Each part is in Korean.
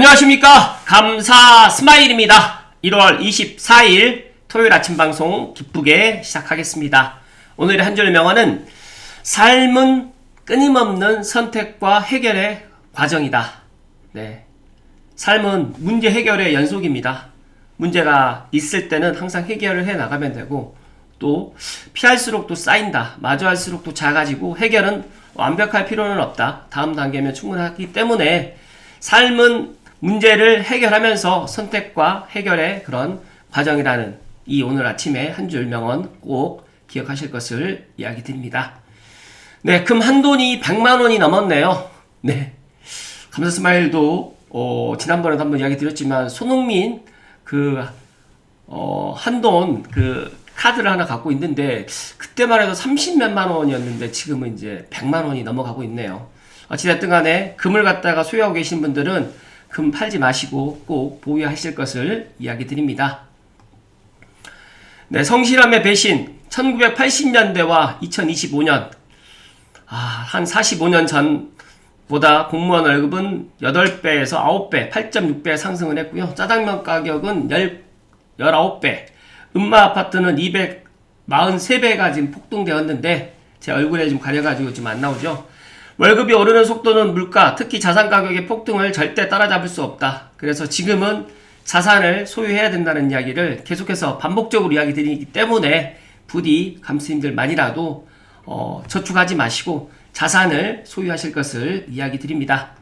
안녕하십니까. 감사 스마일입니다. 1월 24일 토요일 아침 방송 기쁘게 시작하겠습니다. 오늘의 한 줄 명언은 삶은 끊임없는 선택과 해결의 과정이다. 네, 삶은 문제 해결의 연속입니다. 문제가 있을 때는 항상 해결을 해 나가면 되고, 또 피할수록 또 쌓인다. 마주할수록 또 작아지고, 해결은 완벽할 필요는 없다. 다음 단계면 충분하기 때문에 삶은 문제를 해결하면서 선택과 해결의 그런 과정이라는 이 오늘 아침에 한 줄 명언 꼭 기억하실 것을 이야기 드립니다. 네, 금 한돈이 100만원이 넘었네요. 네, 감사 스마일도 지난번에도 한번 이야기 드렸지만 손흥민 한돈 카드를 하나 갖고 있는데, 그때만 해도 30몇만 원이었는데 지금은 이제 100만 원이 넘어가고 있네요. 어찌됐든 간에 금을 갖다가 소유하고 계신 분들은 금 팔지 마시고 꼭 보유하실 것을 이야기 드립니다. 네, 성실함의 배신. 1980년대와 2025년, 한 45년 전보다 공무원 월급은 8배에서 9배, 8.6배 상승을 했고요. 짜장면 가격은 19배, 음마 아파트는 243배가 지금 폭등되었는데, 제 얼굴에 좀 가려가지고 지금 안 나오죠. 월급이 오르는 속도는 물가, 특히 자산 가격의 폭등을 절대 따라잡을 수 없다. 그래서 지금은 자산을 소유해야 된다는 이야기를 계속해서 반복적으로 이야기 드리기 때문에 부디 감스님들만이라도 저축하지 마시고 자산을 소유하실 것을 이야기 드립니다.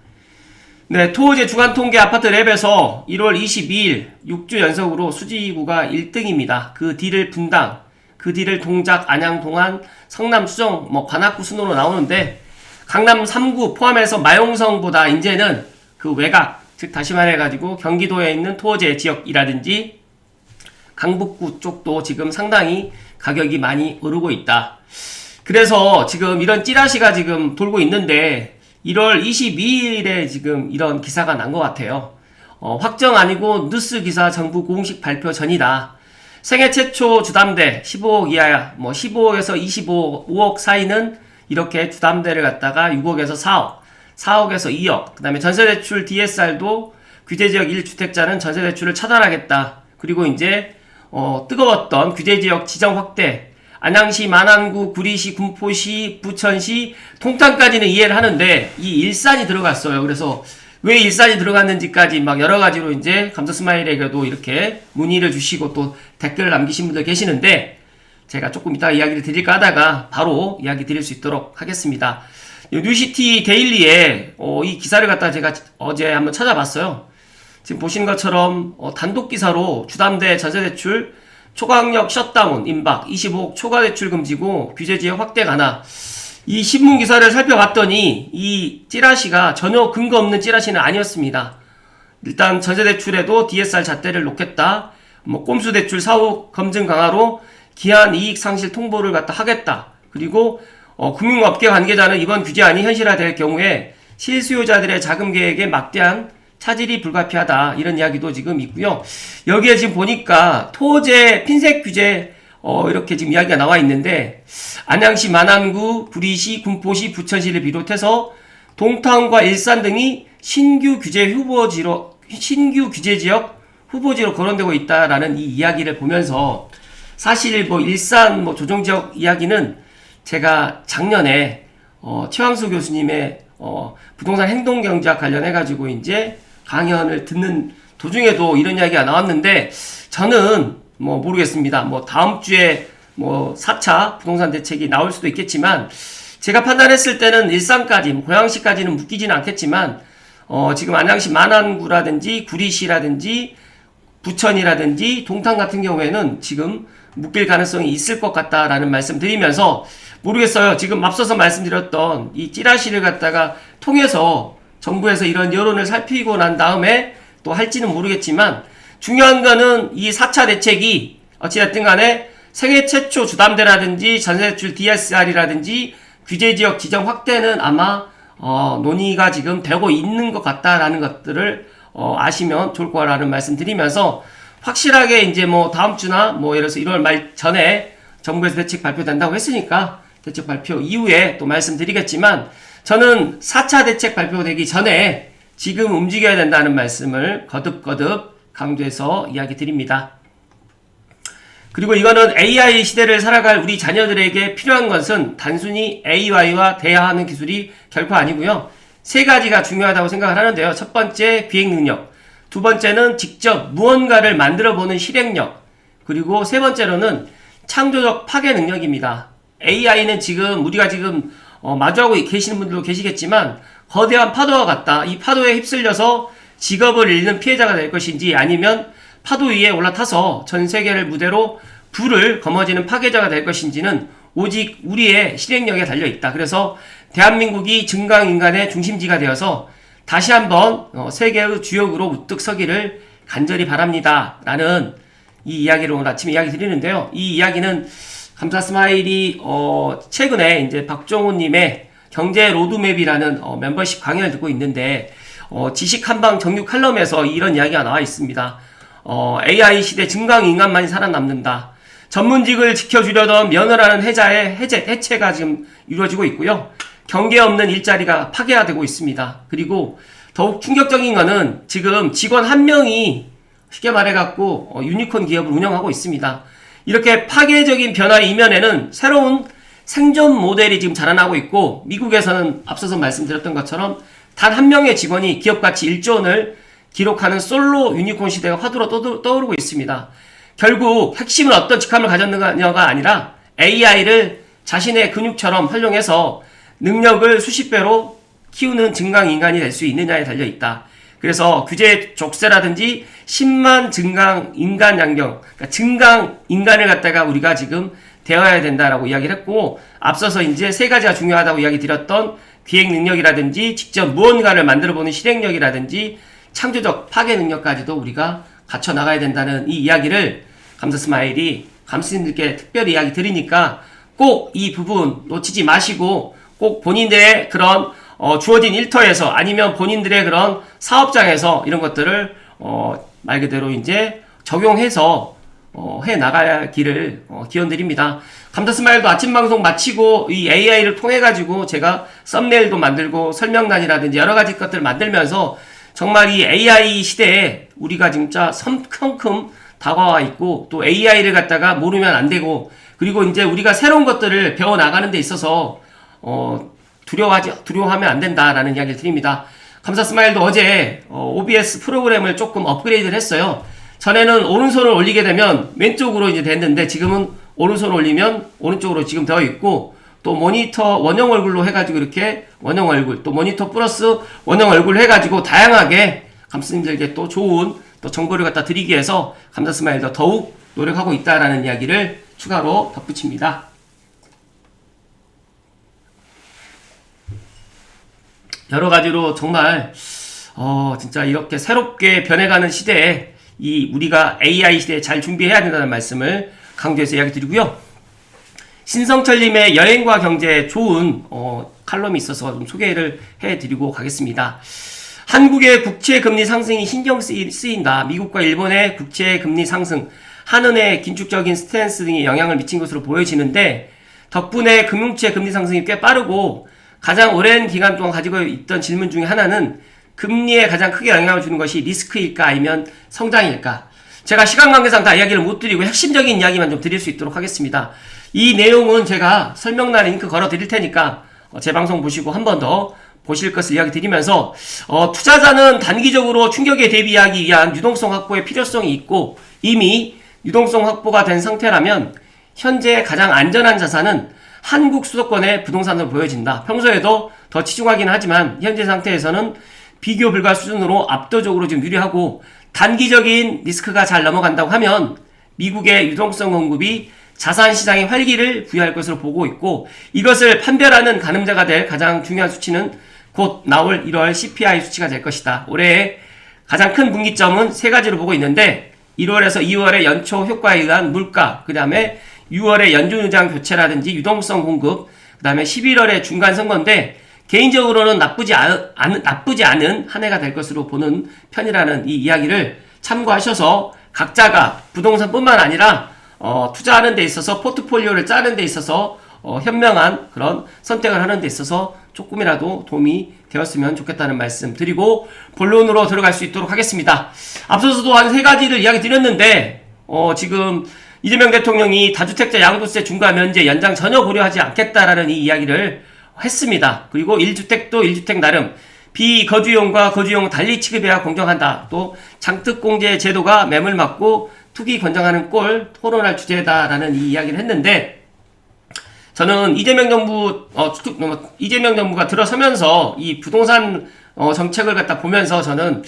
네, 토호제 주간통계 아파트 랩에서 1월 22일 6주 연속으로 수지구가 1등입니다. 그 뒤를 분당, 그 뒤를 동작, 안양, 동안, 성남, 수정, 관악구 순으로 나오는데, 강남 3구 포함해서 마용성보다 이제는 그 외곽, 즉 다시 말해가지고 경기도에 있는 토호제 지역이라든지 강북구 쪽도 지금 상당히 가격이 많이 오르고 있다. 그래서 지금 이런 찌라시가 지금 돌고 있는데, 1월 22일에 지금 이런 기사가 난 것 같아요. 확정 아니고 뉴스 기사 정부 공식 발표 전이다. 생애 최초 주담대 15억 이하, 15억에서 25억 사이는 이렇게 주담대를 갖다가 6억에서 4억, 4억에서 2억, 그 다음에 전세대출 DSR도 규제지역 1주택자는 전세대출을 차단하겠다. 그리고 이제 뜨거웠던 규제지역 지정 확대, 안양시, 만안구, 구리시, 군포시, 부천시, 통탄까지는 이해를 하는데 이 일산이 들어갔어요. 그래서 왜 일산이 들어갔는지까지 막 여러 가지로 이제 감사스마일에게도 이렇게 문의를 주시고 또 댓글을 남기신 분들 계시는데, 제가 조금 이따 이야기를 드릴까 하다가 바로 이야기 드릴 수 있도록 하겠습니다. 뉴시티 데일리에 이 기사를 갖다가 제가 어제 한번 찾아봤어요. 지금 보시는 것처럼 단독 기사로 주담대 전세대출 초강력 셧다운 임박 25억 초과 대출 금지고 규제지역 확대 가나, 이 신문 기사를 살펴봤더니 이 찌라시가 전혀 근거 없는 찌라시는 아니었습니다. 일단 전세대출에도 DSR 잣대를 놓겠다, 꼼수 대출 사후 검증 강화로 기한 이익 상실 통보를 갖다 하겠다. 그리고 금융업계 관계자는 이번 규제안이 현실화될 경우에 실수요자들의 자금 계획에 막대한 차질이 불가피하다. 이런 이야기도 지금 있고요. 여기에 지금 보니까 토호제 핀셋 규제 이렇게 지금 이야기가 나와 있는데, 안양시, 만안구, 구리시, 군포시, 부천시를 비롯해서 동탄과 일산 등이 신규 규제지역 후보지로 거론되고 있다라는 이 이야기를 보면서, 사실 일산 조정지역 이야기는 제가 작년에 최황수 교수님의 부동산 행동경제학 관련해가지고 이제 강연을 듣는 도중에도 이런 이야기가 나왔는데, 저는 모르겠습니다. 다음 주에 4차 부동산 대책이 나올 수도 있겠지만, 제가 판단했을 때는 일산까지, 고양시까지는 묶이지는 않겠지만, 지금 안양시 만안구라든지 구리시라든지 부천이라든지 동탄 같은 경우에는 지금 묶일 가능성이 있을 것 같다라는 말씀 드리면서, 모르겠어요. 지금 앞서서 말씀드렸던 이 찌라시를 갖다가 통해서 정부에서 이런 여론을 살피고 난 다음에 또 할지는 모르겠지만, 중요한 거는 이 4차 대책이 어찌됐든 간에 생애 최초 주담대라든지 전세대출 DSR이라든지 규제지역 지정 확대는 아마 논의가 지금 되고 있는 것 같다라는 것들을 아시면 좋을 거라는 말씀 드리면서, 확실하게 이제 다음 주나 예를 들어서 1월 말 전에 정부에서 대책 발표된다고 했으니까 대책 발표 이후에 또 말씀드리겠지만, 저는 4차 대책 발표되기 전에 지금 움직여야 된다는 말씀을 거듭거듭 강조해서 이야기 드립니다. 그리고 이거는 AI 시대를 살아갈 우리 자녀들에게 필요한 것은 단순히 AI와 대화하는 기술이 결코 아니고요. 세 가지가 중요하다고 생각을 하는데요. 첫 번째, 비행 능력. 두 번째는 직접 무언가를 만들어보는 실행력. 그리고 세 번째로는 창조적 파괴 능력입니다. AI는 지금 우리가 지금 마주하고 계시는 분들도 계시겠지만 거대한 파도와 같다. 이 파도에 휩쓸려서 직업을 잃는 피해자가 될 것인지 아니면 파도 위에 올라타서 전 세계를 무대로 불을 거머쥐는 파괴자가 될 것인지는 오직 우리의 실행력에 달려있다. 그래서 대한민국이 증강인간의 중심지가 되어서 다시 한번 세계의 주역으로 우뚝 서기를 간절히 바랍니다. 라는 이 이야기를 오늘 아침에 이야기 드리는데요. 이 이야기는 감사 스마일이 최근에 이제 박종훈님의 경제 로드맵이라는 멤버십 강연을 듣고 있는데 지식 한방 정규 칼럼에서 이런 이야기가 나와 있습니다. AI 시대 증강인간만이 살아남는다. 전문직을 지켜주려던 면허라는 해체가 지금 이루어지고 있고요. 경계 없는 일자리가 파괴가 되고 있습니다. 그리고 더욱 충격적인 거는 지금 직원 한 명이 쉽게 말해갖고 유니콘 기업을 운영하고 있습니다. 이렇게 파괴적인 변화의 이면에는 새로운 생존 모델이 지금 자라나고 있고 미국에서는 앞서서 말씀드렸던 것처럼 단 한 명의 직원이 기업 가치 1조 원을 기록하는 솔로 유니콘 시대가 화두로 떠오르고 있습니다. 결국 핵심은 어떤 직함을 가졌느냐가 아니라 AI를 자신의 근육처럼 활용해서 능력을 수십 배로 키우는 증강인간이 될 수 있느냐에 달려있다. 그래서 규제 족쇄라든지 10만 증강인간 양경, 그러니까 증강인간을 갖다가 우리가 지금 되어야 된다라고 이야기를 했고, 앞서서 이제 세 가지가 중요하다고 이야기 드렸던 기획 능력이라든지 직접 무언가를 만들어보는 실행력이라든지 창조적 파괴 능력까지도 우리가 갖춰 나가야 된다는 이 이야기를 감사 스마일이 감스님들께 특별히 이야기 드리니까 꼭 이 부분 놓치지 마시고 꼭 본인들의 그런 주어진 일터에서 아니면 본인들의 그런 사업장에서 이런 것들을 말 그대로 이제 적용해서 해 나가기를 기원드립니다. 감사 스마일도 아침 방송 마치고 이 AI를 통해 가지고 제가 썸네일도 만들고 설명란이라든지 여러 가지 것들을 만들면서 정말 이 AI 시대에 우리가 진짜 성큼 다가와 있고 또 AI를 갖다가 모르면 안 되고 그리고 이제 우리가 새로운 것들을 배워 나가는 데 있어서 두려워하면 안 된다라는 이야기를 드립니다. 감사 스마일도 어제 OBS 프로그램을 조금 업그레이드를 했어요. 전에는 오른손을 올리게 되면 왼쪽으로 이제 됐는데 지금은 오른손을 올리면 오른쪽으로 지금 되어 있고 또 모니터 원형 얼굴로 해가지고 이렇게 원형 얼굴 또 모니터 플러스 원형 얼굴 해가지고 다양하게 감스님들께 또 좋은 또 정보를 갖다 드리기 위해서 감사 스마일도 더욱 노력하고 있다라는 이야기를 추가로 덧붙입니다. 여러 가지로 정말 진짜 이렇게 새롭게 변해가는 시대에 이 우리가 AI 시대에 잘 준비해야 된다는 말씀을 강조해서 이야기 드리고요. 신성철님의 여행과 경제에 좋은 칼럼이 있어서 좀 소개를 해드리고 가겠습니다. 한국의 국채금리 상승이 신경 쓰인다. 미국과 일본의 국채금리 상승, 한은의 긴축적인 스탠스 등이 영향을 미친 것으로 보여지는데 덕분에 금융채 금리 상승이 꽤 빠르고 가장 오랜 기간 동안 가지고 있던 질문 중에 하나는 금리에 가장 크게 영향을 주는 것이 리스크일까 아니면 성장일까? 제가 시간 관계상 다 이야기를 못 드리고 핵심적인 이야기만 좀 드릴 수 있도록 하겠습니다. 이 내용은 제가 설명란 링크 걸어 드릴 테니까 제 방송 보시고 한 번 더 보실 것을 이야기 드리면서 투자자는 단기적으로 충격에 대비하기 위한 유동성 확보의 필요성이 있고 이미 유동성 확보가 된 상태라면 현재 가장 안전한 자산은 한국 수도권의 부동산으로 보여진다. 평소에도 더 치중하긴 하지만 현재 상태에서는 비교 불가 수준으로 압도적으로 지금 유리하고 단기적인 리스크가 잘 넘어간다고 하면 미국의 유동성 공급이 자산시장의 활기를 부여할 것으로 보고 있고 이것을 판별하는 가늠자가 될 가장 중요한 수치는 곧 나올 1월 CPI 수치가 될 것이다. 올해의 가장 큰 분기점은 세 가지로 보고 있는데 1월에서 2월의 연초 효과에 의한 물가, 그 다음에 6월의 연준의장 교체라든지 유동성 공급, 그 다음에 11월의 중간 선거인데 개인적으로는 나쁘지 않은 한 해가 될 것으로 보는 편이라는 이 이야기를 참고하셔서 각자가 부동산뿐만 아니라 투자하는 데 있어서 포트폴리오를 짜는 데 있어서 현명한 그런 선택을 하는 데 있어서 조금이라도 도움이 되었으면 좋겠다는 말씀 드리고 본론으로 들어갈 수 있도록 하겠습니다. 앞서서도 한 3가지를 이야기 드렸는데 지금 이재명 대통령이 다주택자 양도세 중과 면제 연장 전혀 고려하지 않겠다라는 이 이야기를 했습니다. 그리고 1주택도 1주택 나름 비거주용과 거주용 달리 취급해야 공정한다. 또 장특공제 제도가 매물 맞고 투기 권장하는 꼴 토론할 주제다라는 이 이야기를 했는데 저는 이재명 정부가 들어서면서 이 부동산 정책을 갖다 보면서 저는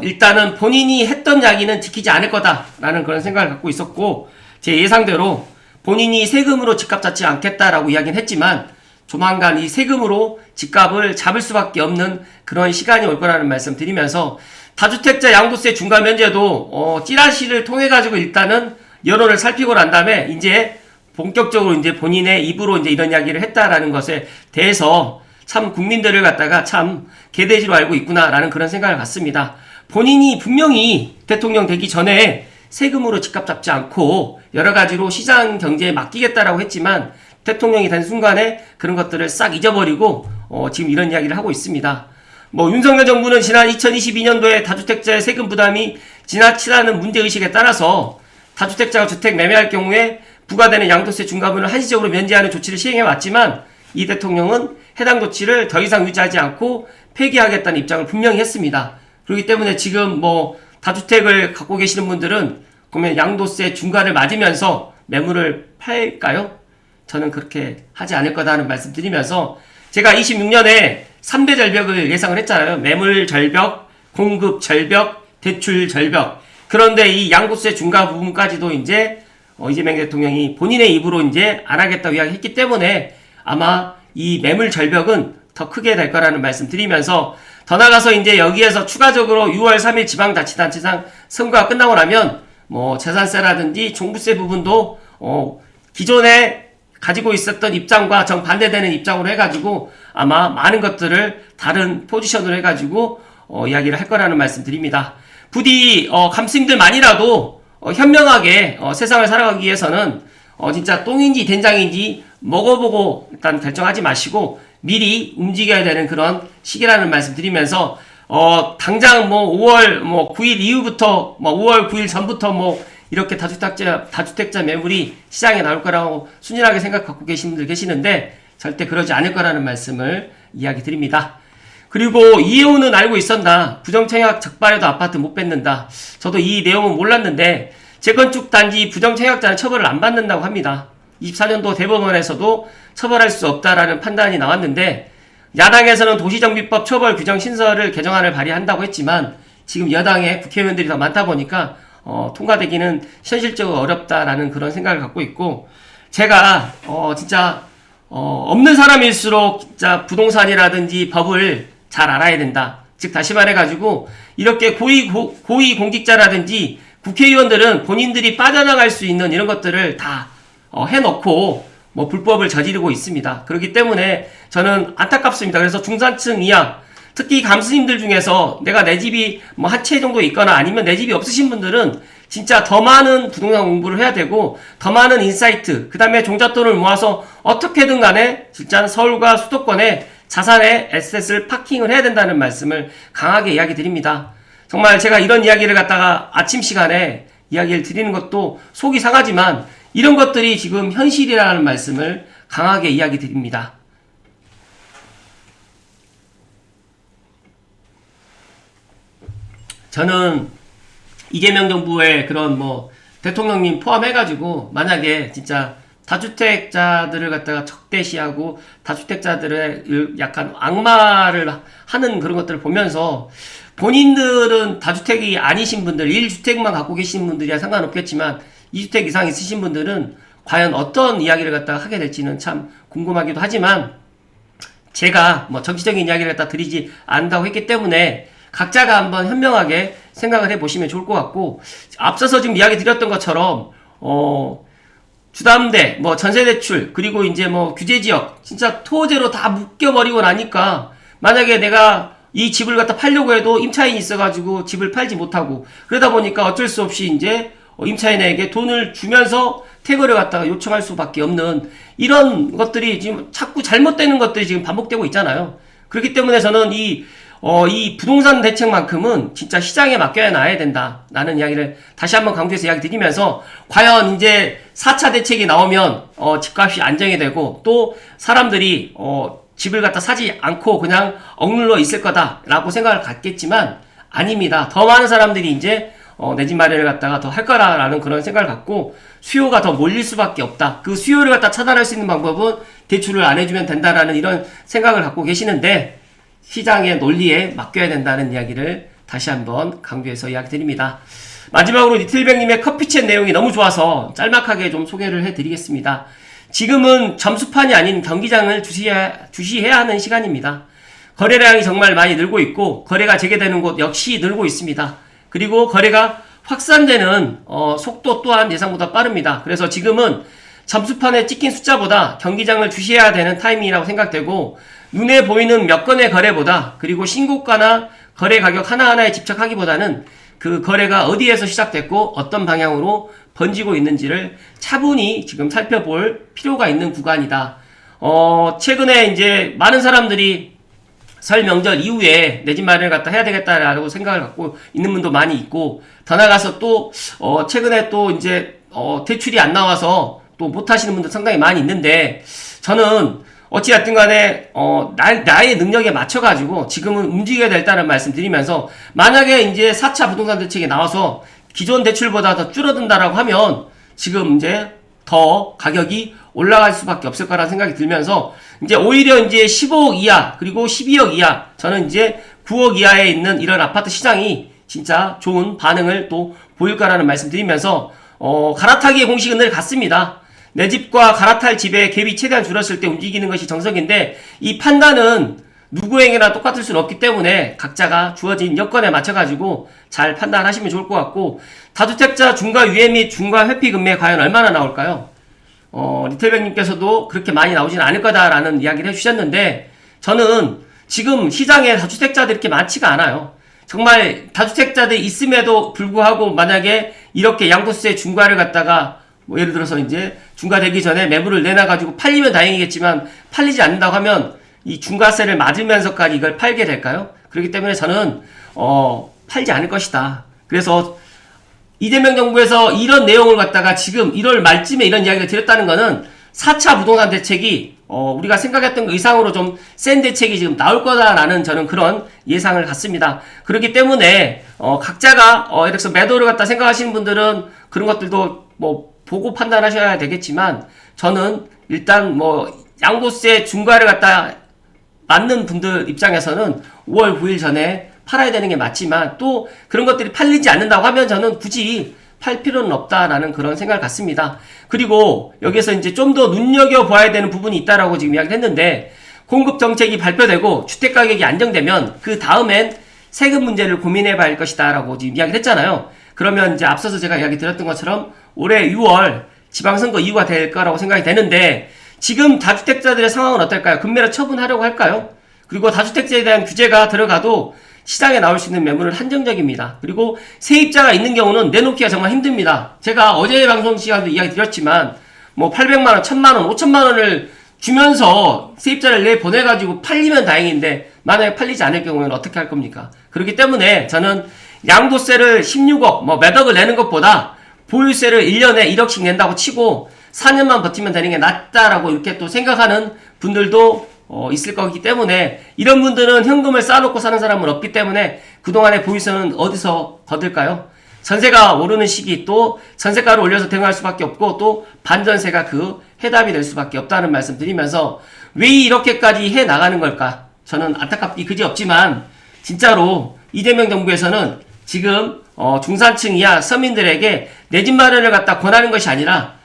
일단은 본인이 했던 이야기는 지키지 않을 거다라는 그런 생각을 갖고 있었고 제 예상대로 본인이 세금으로 집값 잡지 않겠다라고 이야기는 했지만 조만간 이 세금으로 집값을 잡을 수밖에 없는 그런 시간이 올 거라는 말씀 드리면서 다주택자 양도세 중과 면제도 찌라시를 통해 가지고 일단은 여론을 살피고 난 다음에 이제 본격적으로 이제 본인의 입으로 이제 이런 이야기를 했다라는 것에 대해서 참 국민들을 갖다가 참 개돼지로 알고 있구나라는 그런 생각을 갖습니다. 본인이 분명히 대통령 되기 전에 세금으로 집값 잡지 않고 여러 가지로 시장 경제에 맡기겠다라고 했지만 대통령이 된 순간에 그런 것들을 싹 잊어버리고 지금 이런 이야기를 하고 있습니다. 윤석열 정부는 지난 2022년도에 다주택자의 세금 부담이 지나치다는 문제의식에 따라서 다주택자가 주택 매매할 경우에 부과되는 양도세 중과분을 한시적으로 면제하는 조치를 시행해왔지만 이 대통령은 해당 조치를 더 이상 유지하지 않고 폐기하겠다는 입장을 분명히 했습니다. 그렇기 때문에 지금 다주택을 갖고 계시는 분들은 그러면 양도세 중과를 맞으면서 매물을 팔까요? 저는 그렇게 하지 않을 거다는 말씀 드리면서 제가 26년에 3대 절벽을 예상을 했잖아요. 매물 절벽, 공급 절벽, 대출 절벽. 그런데 이 양도세 중과 부분까지도 이제 이재명 대통령이 본인의 입으로 이제 안 하겠다고 이야기했기 때문에 아마 이 매물 절벽은 더 크게 될 거라는 말씀 드리면서 더 나가서 이제 여기에서 추가적으로 6월 3일 지방자치단체장 선거가 끝나고 나면 재산세라든지 종부세 부분도 기존에 가지고 있었던 입장과 정반대되는 입장으로 해가지고 아마 많은 것들을 다른 포지션으로 해가지고 이야기를 할 거라는 말씀 드립니다. 부디 감스님들만이라도 현명하게 세상을 살아가기 위해서는 진짜 똥인지 된장인지 먹어보고 일단 결정하지 마시고 미리 움직여야 되는 그런 시기라는 말씀 드리면서 당장 5월 9일 이후부터 5월 9일 전부터 이렇게 다주택자 매물이 시장에 나올 거라고 순진하게 생각하고 계신 분들 계시는데 절대 그러지 않을 거라는 말씀을 이야기 드립니다. 그리고 이혜호는 알고 있었나? 부정청약 적발해도 아파트 못 뺏는다. 저도 이 내용은 몰랐는데 재건축 단지 부정청약자는 처벌을 안 받는다고 합니다. 24년도 대법원에서도 처벌할 수 없다라는 판단이 나왔는데 야당에서는 도시정비법 처벌 규정 신설을 개정안을 발의한다고 했지만 지금 여당의 국회의원들이 더 많다 보니까 통과되기는 현실적으로 어렵다라는 그런 생각을 갖고 있고 제가 진짜 없는 사람일수록 진짜 부동산이라든지 법을 잘 알아야 된다. 즉 다시 말해가지고 이렇게 고위 공직자라든지 국회의원들은 본인들이 빠져나갈 수 있는 이런 것들을 다 해놓고 불법을 저지르고 있습니다. 그렇기 때문에 저는 안타깝습니다. 그래서 중산층 이하 특히 감스님들 중에서 내가 내 집이 한 채 정도 있거나 아니면 내 집이 없으신 분들은 진짜 더 많은 부동산 공부를 해야 되고 더 많은 인사이트 그 다음에 종잣돈을 모아서 어떻게든 간에 진짜 서울과 수도권에 자산의 에셋을 파킹을 해야 된다는 말씀을 강하게 이야기 드립니다. 정말 제가 이런 이야기를 갖다가 아침 시간에 이야기를 드리는 것도 속이 상하지만 이런 것들이 지금 현실이라는 말씀을 강하게 이야기 드립니다. 저는 이재명 정부의 그런 대통령님 포함해가지고 만약에 진짜 다주택자들을 갖다가 적대시하고 다주택자들의 약간 악마를 하는 그런 것들을 보면서 본인들은 다주택이 아니신 분들 1주택만 갖고 계신 분들이야 상관없겠지만 2주택 이상 있으신 분들은 과연 어떤 이야기를 갖다가 하게 될지는 참 궁금하기도 하지만 제가 정치적인 이야기를 갖다 드리지 않는다고 했기 때문에 각자가 한번 현명하게 생각을 해보시면 좋을 것 같고 앞서서 지금 이야기 드렸던 것처럼 주담대 전세대출 그리고 이제 규제지역 진짜 토지로 다 묶여버리고 나니까 만약에 내가 이 집을 갖다 팔려고 해도 임차인이 있어가지고 집을 팔지 못하고 그러다 보니까 어쩔 수 없이 이제 임차인에게 돈을 주면서 퇴거를 갖다가 요청할 수밖에 없는 이런 것들이 지금 자꾸 잘못되는 것들이 지금 반복되고 있잖아요. 그렇기 때문에 저는 이 부동산 대책만큼은 진짜 시장에 맡겨야 놔야 된다라는 이야기를 다시 한번 강조해서 이야기 드리면서, 과연 이제 4차 대책이 나오면 집값이 안정이 되고 또 사람들이 집을 갖다 사지 않고 그냥 억눌러 있을 거다라고 생각을 갖겠지만 아닙니다. 더 많은 사람들이 이제 내 집 마련을 갖다가 더 할 거라는 그런 생각을 갖고 수요가 더 몰릴 수밖에 없다. 그 수요를 갖다 차단할 수 있는 방법은 대출을 안 해주면 된다라는 이런 생각을 갖고 계시는데, 시장의 논리에 맡겨야 된다는 이야기를 다시 한번 강조해서 이야기 드립니다. 마지막으로 리틀백님의 커피챗 내용이 너무 좋아서 짤막하게 좀 소개를 해드리겠습니다. 지금은 점수판이 아닌 경기장을 주시해야 하는 시간입니다. 거래량이 정말 많이 늘고 있고 거래가 재개되는 곳 역시 늘고 있습니다. 그리고 거래가 확산되는 속도 또한 예상보다 빠릅니다. 그래서 지금은 점수판에 찍힌 숫자보다 경기장을 주시해야 되는 타이밍이라고 생각되고, 눈에 보이는 몇 건의 거래보다, 그리고 신고가나 거래 가격 하나하나에 집착하기보다는 그 거래가 어디에서 시작됐고 어떤 방향으로 번지고 있는지를 차분히 지금 살펴볼 필요가 있는 구간이다. 최근에 이제 많은 사람들이 설 명절 이후에 내 집 마련을 갖다 해야 되겠다라고 생각을 갖고 있는 분도 많이 있고, 더 나아가서 또 최근에 또 이제 대출이 안 나와서 또 못 하시는 분도 상당히 많이 있는데, 저는 어찌됐든 간에 나의 능력에 맞춰가지고 지금은 움직여야 된다는 말씀 드리면서, 만약에 이제 4차 부동산 대책이 나와서 기존 대출보다 더 줄어든다라고 하면 지금 이제 더 가격이 올라갈 수밖에 없을 거라는 생각이 들면서, 이제 오히려 이제 15억 이하 그리고 12억 이하, 저는 이제 9억 이하에 있는 이런 아파트 시장이 진짜 좋은 반응을 또 보일 거라는 말씀 드리면서, 갈아타기의 공식은 늘 같습니다. 내 집과 갈아탈 집의 갭이 최대한 줄었을 때 움직이는 것이 정석인데, 이 판단은 누구에게나 똑같을 수는 없기 때문에 각자가 주어진 여건에 맞춰가지고 잘 판단하시면 좋을 것 같고, 다주택자 중과 유예 및 중과 회피 금매 과연 얼마나 나올까요? 리틀백님께서도 그렇게 많이 나오지는 않을 거다라는 이야기를 해주셨는데, 저는 지금 시장에 다주택자들이 이렇게 많지가 않아요. 정말 다주택자들이 있음에도 불구하고 만약에 이렇게 양도세 중과를 갖다가 뭐 예를 들어서 이제 중과되기 전에 매물을 내놔가지고 팔리면 다행이겠지만 팔리지 않는다고 하면 이 중과세를 맞으면서까지 이걸 팔게 될까요? 그렇기 때문에 저는 팔지 않을 것이다. 그래서 이재명 정부에서 이런 내용을 갖다가 지금 1월 말쯤에 이런 이야기를 드렸다는 거는 4차 부동산 대책이 우리가 생각했던 것 이상으로 좀 센 대책이 지금 나올 거다라는 저는 그런 예상을 갖습니다. 그렇기 때문에 각자가 예를 들어서 매도를 갖다 생각하시는 분들은 그런 것들도 뭐 보고 판단하셔야 되겠지만, 저는 일단 뭐 양도세 중과를 갖다 맞는 분들 입장에서는 5월 9일 전에 팔아야 되는 게 맞지만, 또 그런 것들이 팔리지 않는다고 하면 저는 굳이 팔 필요는 없다라는 그런 생각을 갖습니다. 그리고 여기서 이제 좀 더 눈여겨봐야 되는 부분이 있다라고 지금 이야기를 했는데, 공급 정책이 발표되고 주택 가격이 안정되면 그 다음엔 세금 문제를 고민해봐야 할 것이다 라고 지금 이야기를 했잖아요. 그러면 이제 앞서서 제가 이야기 드렸던 것처럼 올해 6월 지방선거 이후가 될 거라고 생각이 되는데, 지금 다주택자들의 상황은 어떨까요? 급매로 처분하려고 할까요? 그리고 다주택자에 대한 규제가 들어가도 시장에 나올 수 있는 매물은 한정적입니다. 그리고 세입자가 있는 경우는 내놓기가 정말 힘듭니다. 제가 어제 방송 시간도 이야기 드렸지만 뭐 800만원, 1000만원, 5천만원을 주면서 세입자를 내보내가지고 팔리면 다행인데, 만약에 팔리지 않을 경우에는 어떻게 할 겁니까? 그렇기 때문에 저는 양도세를 16억, 뭐 몇 억을 내는 것보다 보유세를 1년에 1억씩 낸다고 치고 4년만 버티면 되는 게 낫다라고 이렇게 또 생각하는 분들도 있을 거기 때문에, 이런 분들은 현금을 쌓아놓고 사는 사람은 없기 때문에 그동안의 보유세는 어디서 거둘까요? 전세가 오르는 시기, 또 전세가를 올려서 대응할 수밖에 없고, 또 반전세가 그 해답이 될 수밖에 없다는 말씀 드리면서, 왜 이렇게까지 해 나가는 걸까? 저는 안타깝기 그지없지만 진짜로 이재명 정부에서는 지금 중산층 이하 서민들에게 내 집 마련을 갖다 권하는 것이 아니라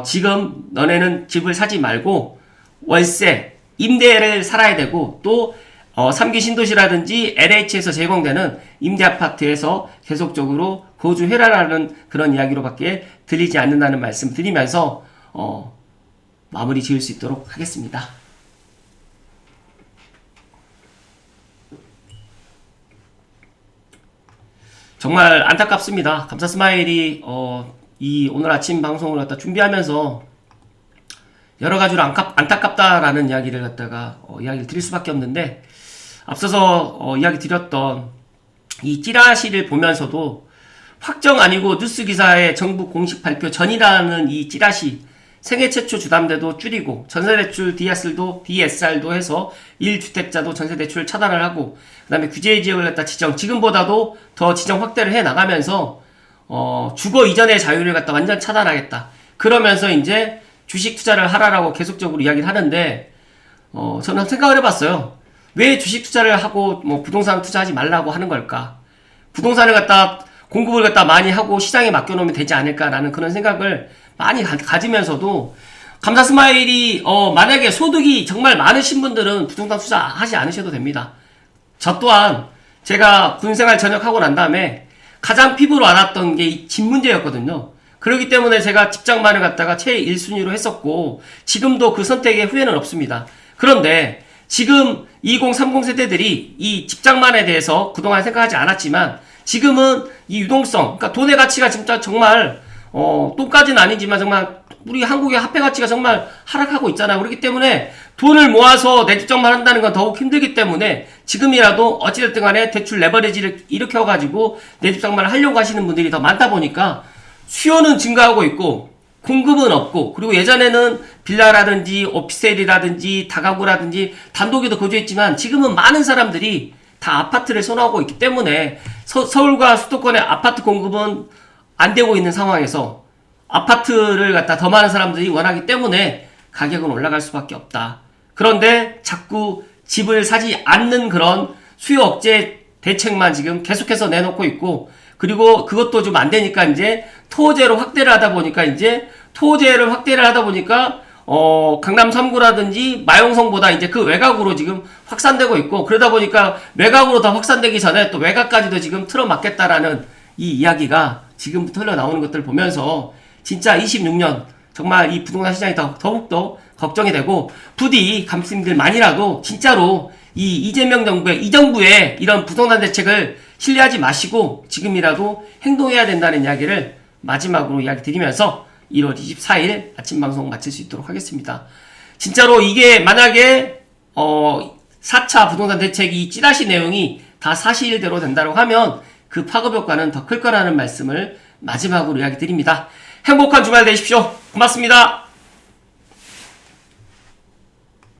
지금 너네는 집을 사지 말고 월세, 임대를 살아야 되고, 또 3기 신도시라든지 LH에서 제공되는 임대아파트에서 계속적으로 거주해라라는 그런 이야기로밖에 들리지 않는다는 말씀 드리면서 마무리 지을 수 있도록 하겠습니다. 정말 안타깝습니다. 감사 스마일이 이 오늘 아침 방송을 갖다 준비하면서 여러 가지로 안타깝다라는 이야기를 갖다가 이야기를 드릴 수밖에 없는데, 앞서서 이야기 드렸던 이 찌라시를 보면서도 확정 아니고 뉴스 기사의 정부 공식 발표 전이라는 이 찌라시, 생애 최초 주담대도 줄이고 전세대출 DSR도 해서 1주택자도 전세대출 차단을 하고, 그 다음에 규제 지역을 갖다 지금보다도 더 지정 확대를 해 나가면서 주거 이전의 자유를 갖다 완전 차단하겠다. 그러면서 이제 주식 투자를 하라라고 계속적으로 이야기를 하는데, 저는 생각을 해봤어요. 왜 주식 투자를 하고 뭐 부동산 투자하지 말라고 하는 걸까? 부동산을 갖다 공급을 갖다 많이 하고 시장에 맡겨놓으면 되지 않을까라는 그런 생각을 많이 가지면서도, 감사 스마일이 만약에 소득이 정말 많으신 분들은 부동산 투자하지 않으셔도 됩니다. 저 또한 제가 군생활 전역하고 난 다음에 가장 피부로 알았던 게 이 집 문제였거든요. 그렇기 때문에 제가 집장만을 갖다가 최 1순위로 했었고, 지금도 그 선택에 후회는 없습니다. 그런데 지금 2030 세대들이 이 집장만에 대해서 그동안 생각하지 않았지만, 지금은 이 유동성, 그러니까 돈의 가치가 진짜 정말 똥까지는 아니지만 정말 우리 한국의 화폐 가치가 정말 하락하고 있잖아요. 그렇기 때문에 돈을 모아서 내 집장만 한다는 건 더욱 힘들기 때문에 지금이라도 어찌됐든 간에 대출 레버리지를 일으켜가지고 내 집장만을 하려고 하시는 분들이 더 많다 보니까 수요는 증가하고 있고 공급은 없고, 그리고 예전에는 빌라라든지 오피스텔이라든지 다가구라든지 단독에도 거주했지만 지금은 많은 사람들이 다 아파트를 선호하고 있기 때문에 서울과 수도권의 아파트 공급은 안 되고 있는 상황에서 아파트를 갖다 더 많은 사람들이 원하기 때문에 가격은 올라갈 수밖에 없다. 그런데 자꾸 집을 사지 않는 그런 수요 억제 대책만 지금 계속해서 내놓고 있고, 그리고 그것도 좀 안 되니까 이제 토호제로 확대를 하다 보니까 강남 3구라든지 마용성보다 이제 그 외곽으로 지금 확산되고 있고, 그러다 보니까 외곽으로 더 확산되기 전에 또 외곽까지도 지금 틀어막겠다라는 이 이야기가 지금부터 흘러나오는 것들을 보면서 진짜 26년 정말 이 부동산 시장이 더욱더 걱정이 되고, 부디 감독님들만이라도 진짜로 이 정부의 이런 부동산 대책을 신뢰하지 마시고 지금이라도 행동해야 된다는 이야기를 마지막으로 이야기 드리면서 1월 24일 아침 방송 마칠 수 있도록 하겠습니다. 진짜로 이게 만약에 4차 부동산 대책 이 찌라시 내용이 다 사실대로 된다고 하면 그 파급 효과는 더 클 거라는 말씀을 마지막으로 이야기 드립니다. 행복한 주말 되십시오. 고맙습니다.